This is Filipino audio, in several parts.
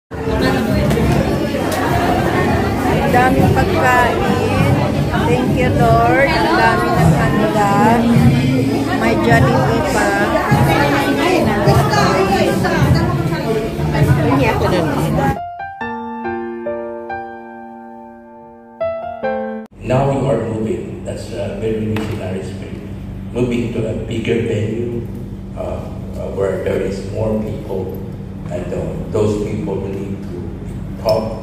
Ang daming pagkain. Thank you, Lord. Ang dami ng handa. May Jollibee pa. Now you are moving. That's very missionary spirit. Moving to a bigger venue where there is more people, and those people will need to talk,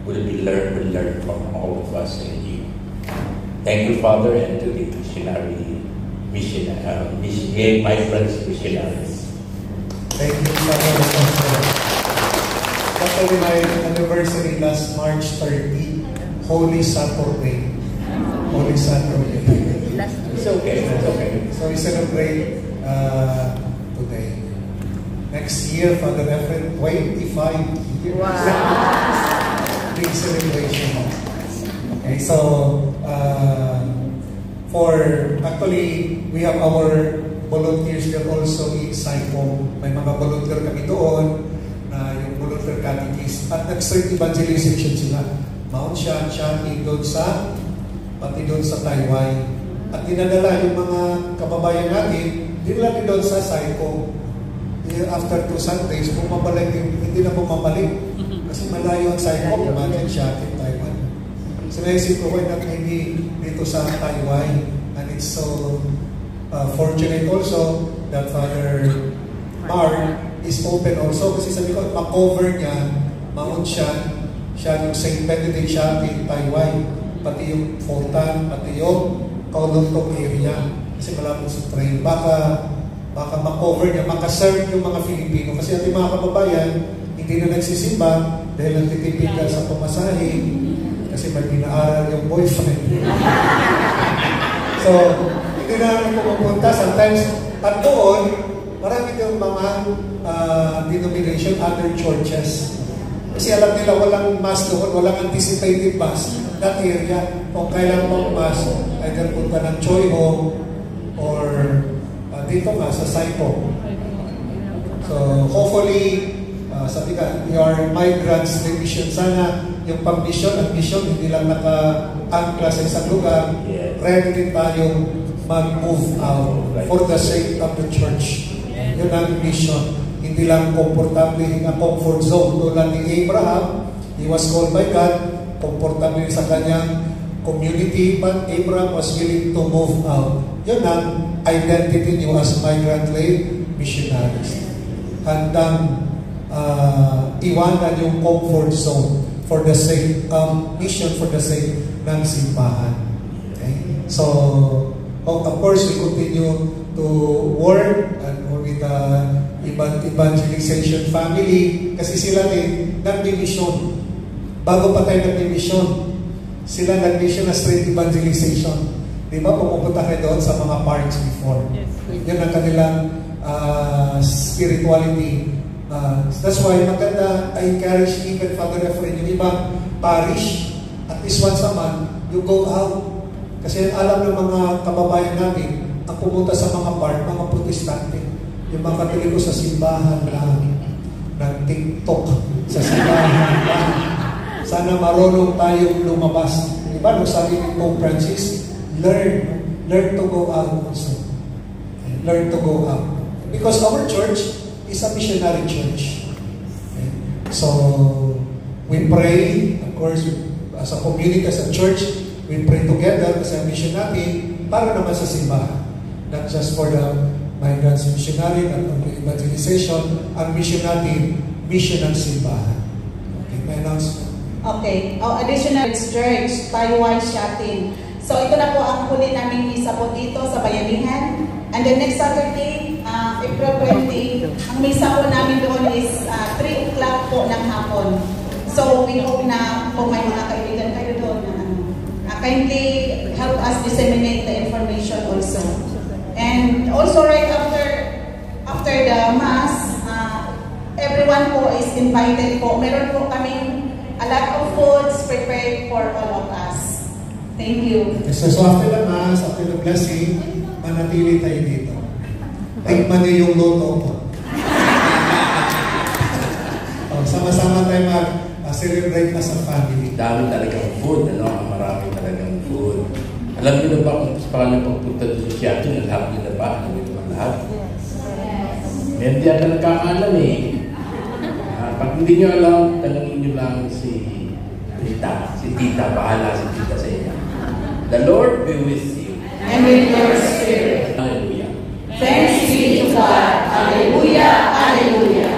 will learn from all of us and you. Thank you, Father, and to the my friends missionaries. Thank you, Father. Actually, my anniversary last March 30, Holy Saturday. Holy Saturday. It's okay. It's okay. So we celebrate today. Next year, Father Efren, 25 years. Wow. Big celebration. Okay, so actually, we have our volunteers that also in Saipo. May mga volunteer kami doon na yung volunteer catechist. At nag-start evangelization sila. Mount Shan, pati doon sa Taiwan. At dinadala yung mga kababayan natin, dinala din doon sa Saipo. After 2 Sundays, bumabalik hindi na bumabalik. Kasi malayo ang Saipo, imagine siya in Taiwan. So naisip ko, why not hindi dito sa Taiwan? And it's so fortunate also that Father Mark is open also. Kasi sabi ko, makover niya, Mount Shan, siya yung St. Benedict siya in Taiwan. Pati yung Fultan, pati yung Kowloon area. Kasi malapit sa train. Baka makover niya, makaserve yung mga Filipino. Kasi ating mga kababayan, hindi na nagsisimba dahil nagtitipid ka sa pamasahe kasi may pinaaral yung boyfriend. So, hindi na namin pumunta. Sometimes, at doon, marami yung mga denomination, other churches. Kasi alam nila, walang mass doon, walang anticipated mass. That area, kung kailan pang mass, either punta ng Choi Ho or dito nga sa Saipo. So, hopefully, sabi ka, your migrants na mission. Sana yung pag-mission, ang mission, hindi lang naka-angkla sa isang lugar. Yes. Ready din tayong mag-move out for the sake of the church. Yun ang mission. Hindi lang komportable na comfort zone. Tulad ni Abraham, he was called by God, komportable sa kanyang community, but Abraham was willing to move out. Yun ang identity niyo as migrant lay missionaries. Handang iwanan yung comfort zone for the sake of mission, for the sake ng simbahan. Okay? So, of course, we continue to work with the evangelization family kasi sila din nag-mission. Bago pa tayo nag-mission, sila nag-mission na street evangelization. Di ba, pumupunta kayo doon sa mga parks before. Yes. Yun ang kanilang spirituality. That's why maganda, I encourage even Father Efren, yung ibang parish, at least once a month, you go out. Kasi alam ng mga kababayan natin, ang pumunta sa mga park, mga protestante, yung mga katoliko sa simbahan lang, nag-TikTok sa simbahan lang. Sana marunong tayong lumabas. Diba, nung sabi ni Pope Francis, learn to go out also. Learn to go out. Because our church is a missionary church. Okay? So, we pray, of course, as a community, as a church, we pray together as a mission natin para naman sa simbahan. Not just for the migrants missionary, not only evangelization, ang mission natin, mission ng simbahan. Okay, may announcement. Okay, additional church, Taiwan Shatin. So ito na po ang huli naming misa po dito sa Bayanihan. And then next Saturday, April 20, ang misa po namin doon is 3 o'clock po ng hapon. So we hope na kung may mga kaibigan kayo doon na kindly help us disseminate the information also. And also right after the Mass, everyone po is invited po. Meron po kaming a lot of foods prepared for all of us. Thank you. So after the Mass, after the blessing, manatili tayo dito. Tikman niyo yung luto ko. Sama-sama tayo mag-celebrate na sa family. Dami talagang food, ano? Marami talagang food. Alam niyo na ba kung sa pangalan pagpunta doon sa Seattle, alam niyo na ba? Alam niyo na ba lahat? Meron di ata nagkakalam eh. Pag hindi niyo alam, tanongin niyo lang si Tita. Si Tita, bahala si Tita sa inyo. The Lord be with you. And with your spirit. Hallelujah. Thanks be to God. Hallelujah. Hallelujah.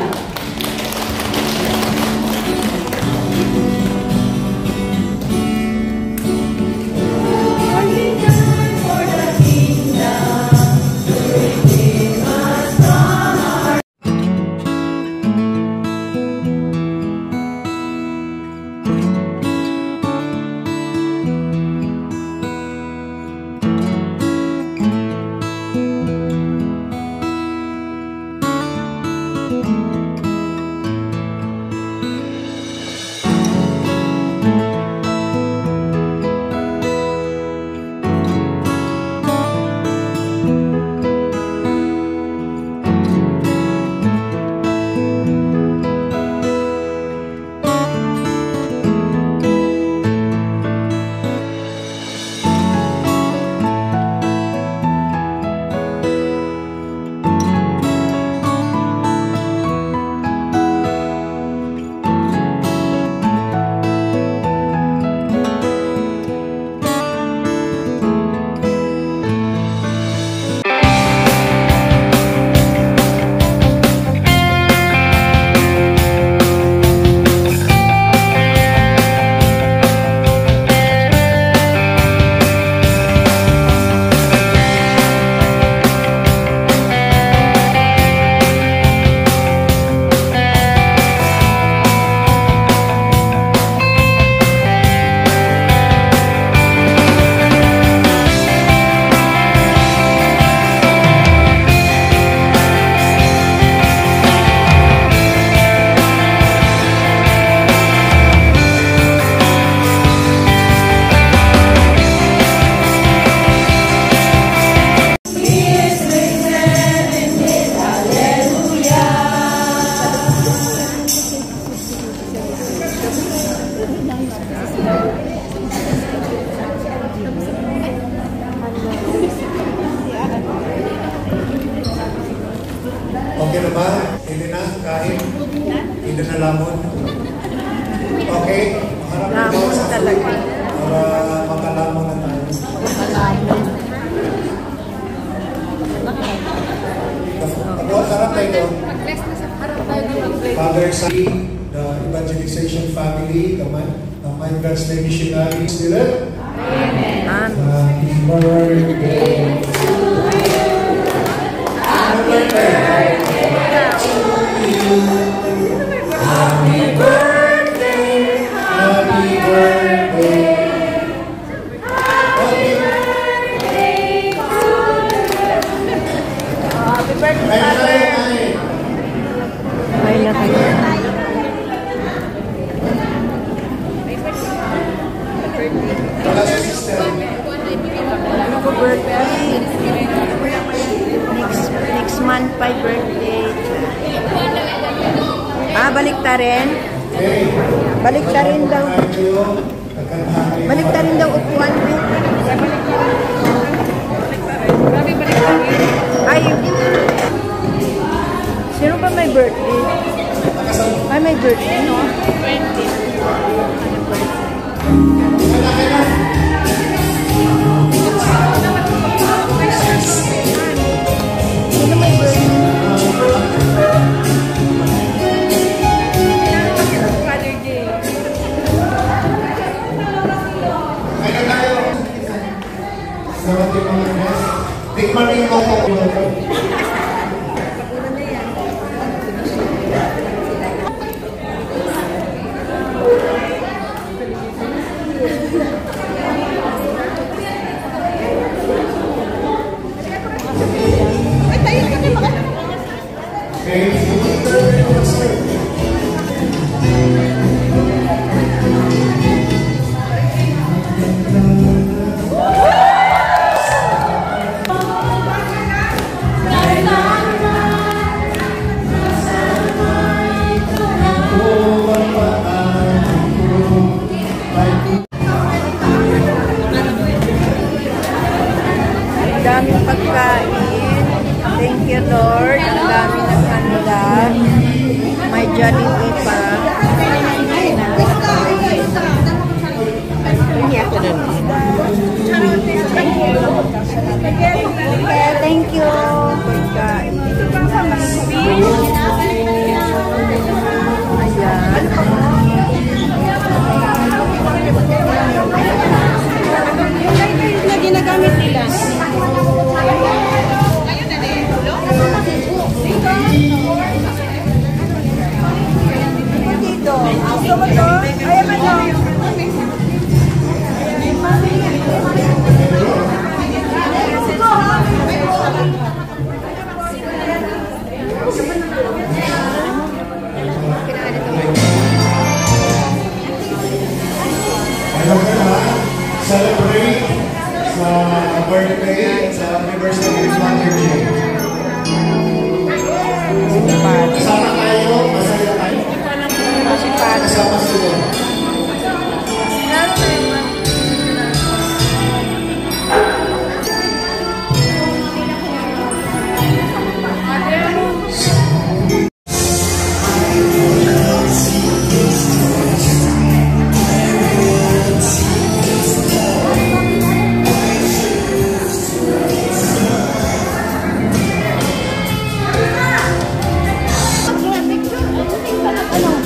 Okay na ba? Hindi na? Kain? Hindi na lamon? Okay? Harap na Lamon sa talaga. para makalamon na tayo. Harap tayo doon. Father, Son, the evangelization family, the migrants, the missionaries, Spirit. Amen. Happy birthday to you. Happy birthday to you. Happy birthday. Happy birthday. Happy birthday, Father. Ay na kayo. Wala si sister. Ano ko birthday? Next month pa birthday. Baliktarin? Okay. Baliktarin daw. Baliktarin daw upuan mo. Ay, sino ba may birthday? Ay, may birthday, no? 20. Sino may birthday? Father Day. Kaya tayo. Salamat yung mga guys. Tikman rin yung mga Gusto mo to? Ay, ano? Ayaw ka na celebrate sa birthday at sa anniversary of Mother Jane. Kasama tayo, masaya tayo. Kasama sila. Ano?